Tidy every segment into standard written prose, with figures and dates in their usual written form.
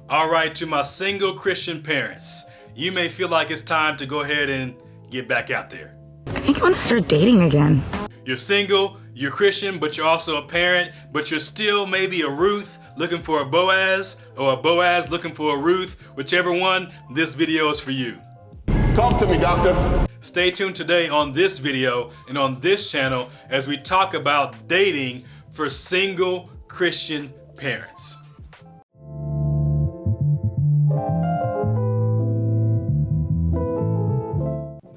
All right, to my single Christian parents, you may feel like it's time to go ahead and get back out there. I think I want to start dating again. You're single, you're Christian, but you're also a parent, but you're still maybe a Ruth looking for a Boaz, or a Boaz looking for a Ruth. Whichever one, this video is for you. Talk to me, doctor. Stay tuned today on this video and on this channel as we talk about dating for single Christian parents.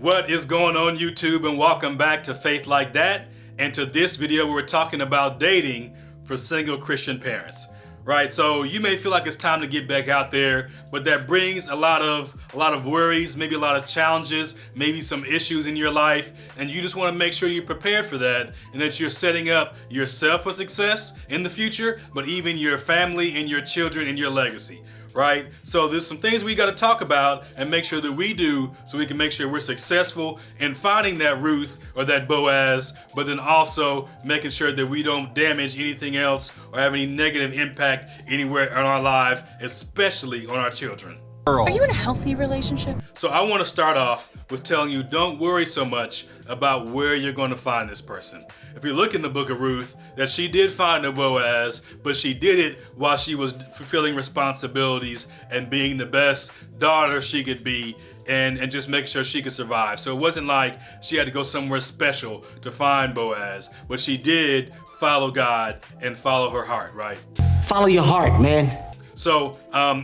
What is going on, YouTube, and welcome back to Faith Like That, and to this video where we're talking about dating for single Christian parents. Right, so you may feel like it's time to get back out there, but that brings a lot of worries, maybe a lot of challenges, maybe some issues in your life, and you just want to make sure you're prepared for that and that you're setting up yourself for success in the future, but even your family and your children and your legacy. Right? So there's some things we got to talk about and make sure that we do so we can make sure we're successful in finding that Ruth or that Boaz, but then also making sure that we don't damage anything else or have any negative impact anywhere in our life, especially on our children. Are you in a healthy relationship? So I want to start off with telling you, don't worry so much about where you're going to find this person. If you look in the book of Ruth, that she did find a Boaz, but she did it while she was fulfilling responsibilities and being the best daughter she could be, and just make sure she could survive. So it wasn't like she had to go somewhere special to find Boaz, but she did follow God and follow her heart, right? Follow your heart, man. So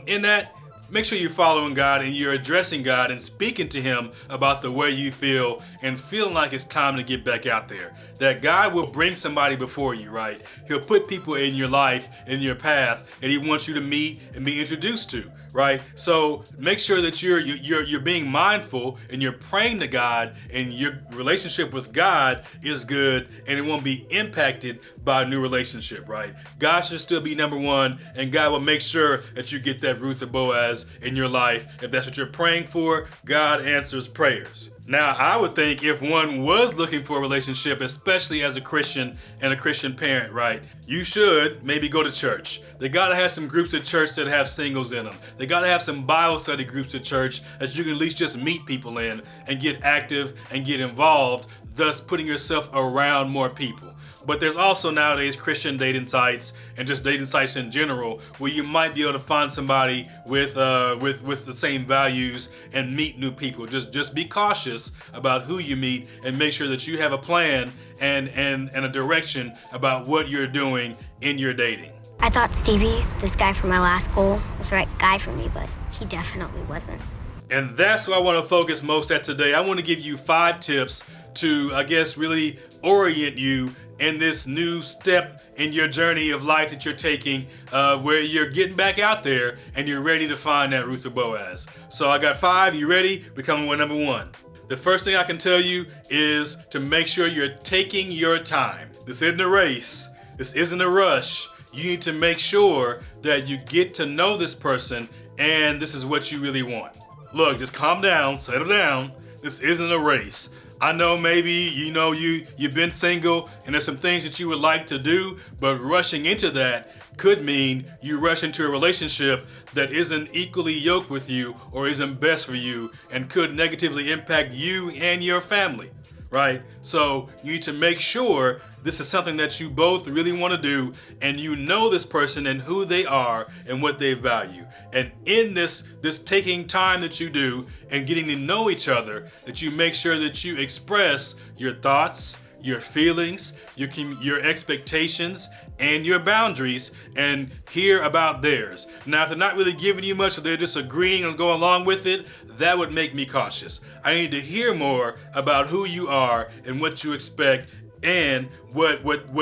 in that, make sure you're following God and you're addressing God and speaking to Him about the way you feel and feeling like it's time to get back out there. That God will bring somebody before you, right? He'll put people in your life, in your path, and He wants you to meet and be introduced to, right? So make sure that you're being mindful and you're praying to God, and your relationship with God is good and it won't be impacted by a new relationship, right? God should still be number one, and God will make sure that you get that Ruth or Boaz in your life. If that's what you're praying for, God answers prayers. Now, I would think if one was looking for a relationship, especially as a Christian and a Christian parent, right, you should maybe go to church. They gotta have some groups at church that have singles in them. They gotta have some Bible study groups at church that you can at least just meet people in and get active and get involved, thus putting yourself around more people. But there's also nowadays Christian dating sites and just dating sites in general where you might be able to find somebody with the same values and meet new people. Just be cautious about who you meet and make sure that you have a plan and a direction about what you're doing in your dating. I thought Stevie, this guy from my last goal, was the right guy for me, but he definitely wasn't. And that's what I want to focus most at today. I want to give you 5 tips to, I guess, really orient you in this new step in your journey of life that you're taking, where you're getting back out there and you're ready to find that Ruth or Boaz. So I got 5. You ready? We're coming with number 1. The first thing I can tell you is to make sure you're taking your time. This isn't a race. This isn't a rush. You need to make sure that you get to know this person and this is what you really want. Look, just calm down, settle down. This isn't a race. I know maybe, you've been single and there's some things that you would like to do, but rushing into that could mean you rush into a relationship that isn't equally yoked with you or isn't best for you and could negatively impact you and your family, right? So you need to make sure this is something that you both really want to do, and you know this person and who they are and what they value. And in this taking time that you do and getting to know each other, that you make sure that you express your thoughts, your feelings, your expectations, and your boundaries, and hear about theirs. Now, if they're not really giving you much, or they're just agreeing and going along with it, that would make me cautious. I need to hear more about who you are and what you expect and what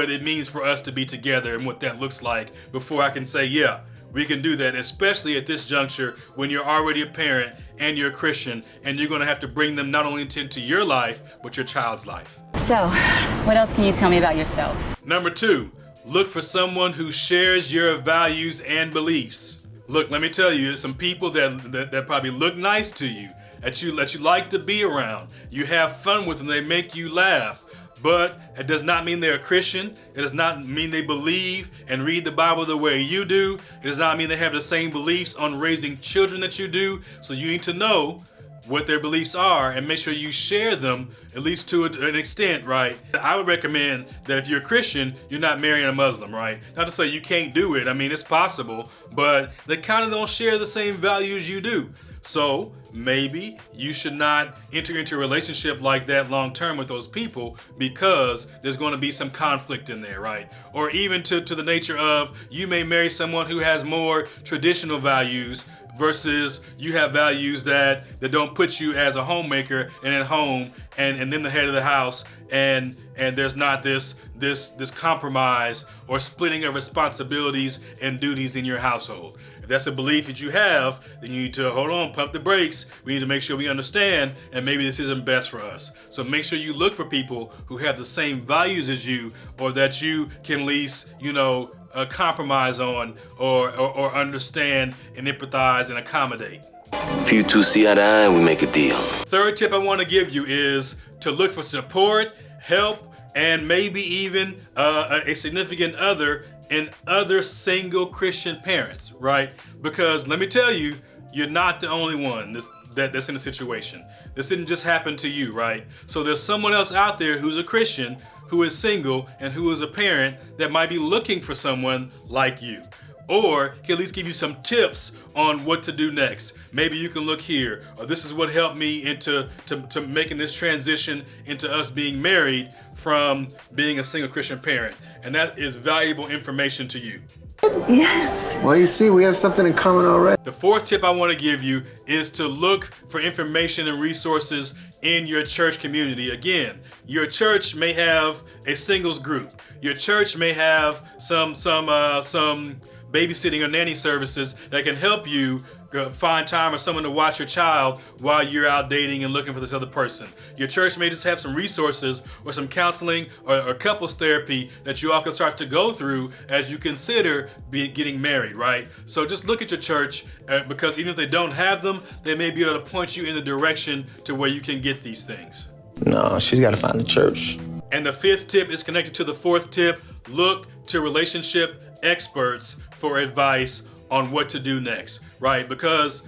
it means for us to be together and what that looks like before I can say, yeah, we can do that, especially at this juncture when you're already a parent and you're a Christian and you're gonna have to bring them not only into your life, but your child's life. So, what else can you tell me about yourself? Number 2, look for someone who shares your values and beliefs. Look, let me tell you, there's some people that probably look nice to you, that you like to be around. You have fun with them, they make you laugh. but it does not mean they're a Christian. It does not mean they believe and read the Bible the way you do. It does not mean they have the same beliefs on raising children that you do. So you need to know what their beliefs are and make sure you share them, at least to an extent, right? I would recommend that if you're a Christian, you're not marrying a Muslim, right? Not to say you can't do it. I mean, it's possible, but they kind of don't share the same values you do. So maybe you should not enter into a relationship like that long term with those people, because there's going to be some conflict in there, right? Or even to the nature of, you may marry someone who has more traditional values versus you have values that don't put you as a homemaker and at home and then the head of the house, and there's not this compromise or splitting of responsibilities and duties in your household. If that's a belief that you have, then you need to hold on, pump the brakes. We need to make sure we understand, and maybe this isn't best for us. So make sure you look for people who have the same values as you, or that you can at least, compromise on, or understand and empathize and accommodate. If you two see eye to eye, we make a deal. Third tip I want to give you is to look for support, help, and maybe even a significant other in other single Christian parents, right? Because let me tell you, you're not the only one that's in a situation. This didn't just happen to you, right? So there's someone else out there who's a Christian, who is single, and who is a parent that might be looking for someone like you. Or can at least give you some tips on what to do next. Maybe you can look here, or this is what helped me into making this transition into us being married from being a single Christian parent. And that is valuable information to you. Yes. Well, you see, we have something in common already. The fourth tip I want to give you is to look for information and resources in your church community. Again, your church may have a singles group. Your church may have some babysitting or nanny services that can help you find time or someone to watch your child while you're out dating and looking for this other person. Your church may just have some resources or some counseling or couples therapy that you all can start to go through as you consider getting married, right? So just look at your church, because even if they don't have them, they may be able to point you in the direction to where you can get these things. No, she's got to find a church. And the fifth tip is connected to the fourth tip. Look to relationship experts for advice on what to do next, right? Because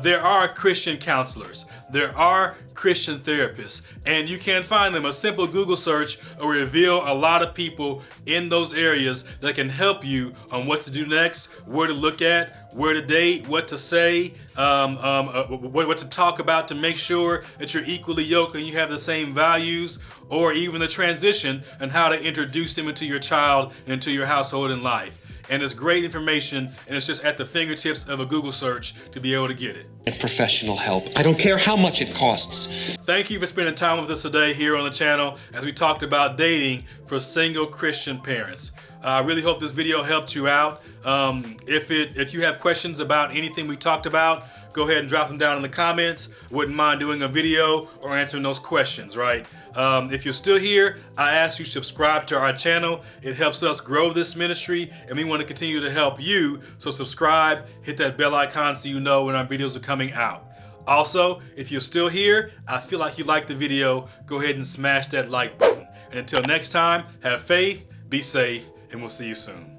there are Christian counselors, there are Christian therapists, and you can find them. A simple Google search will reveal a lot of people in those areas that can help you on what to do next, where to look at, where to date, what to say, what to talk about to make sure that you're equally yoked and you have the same values, or even the transition and how to introduce them into your child and into your household and life. And it's great information, and it's just at the fingertips of a Google search to be able to get it. Professional help. I don't care how much it costs. Thank you for spending time with us today here on the channel as we talked about dating for single Christian parents. I really hope this video helped you out. If you have questions about anything we talked about, go ahead and drop them down in the comments. Wouldn't mind doing a video or answering those questions, right? If you're still here, I ask you to subscribe to our channel. It helps us grow this ministry, and we want to continue to help you. So subscribe, hit that bell icon so you know when our videos are coming out. Also, if you're still here, I feel like you liked the video, go ahead and smash that like button. And until next time, have faith, be safe, and we'll see you soon.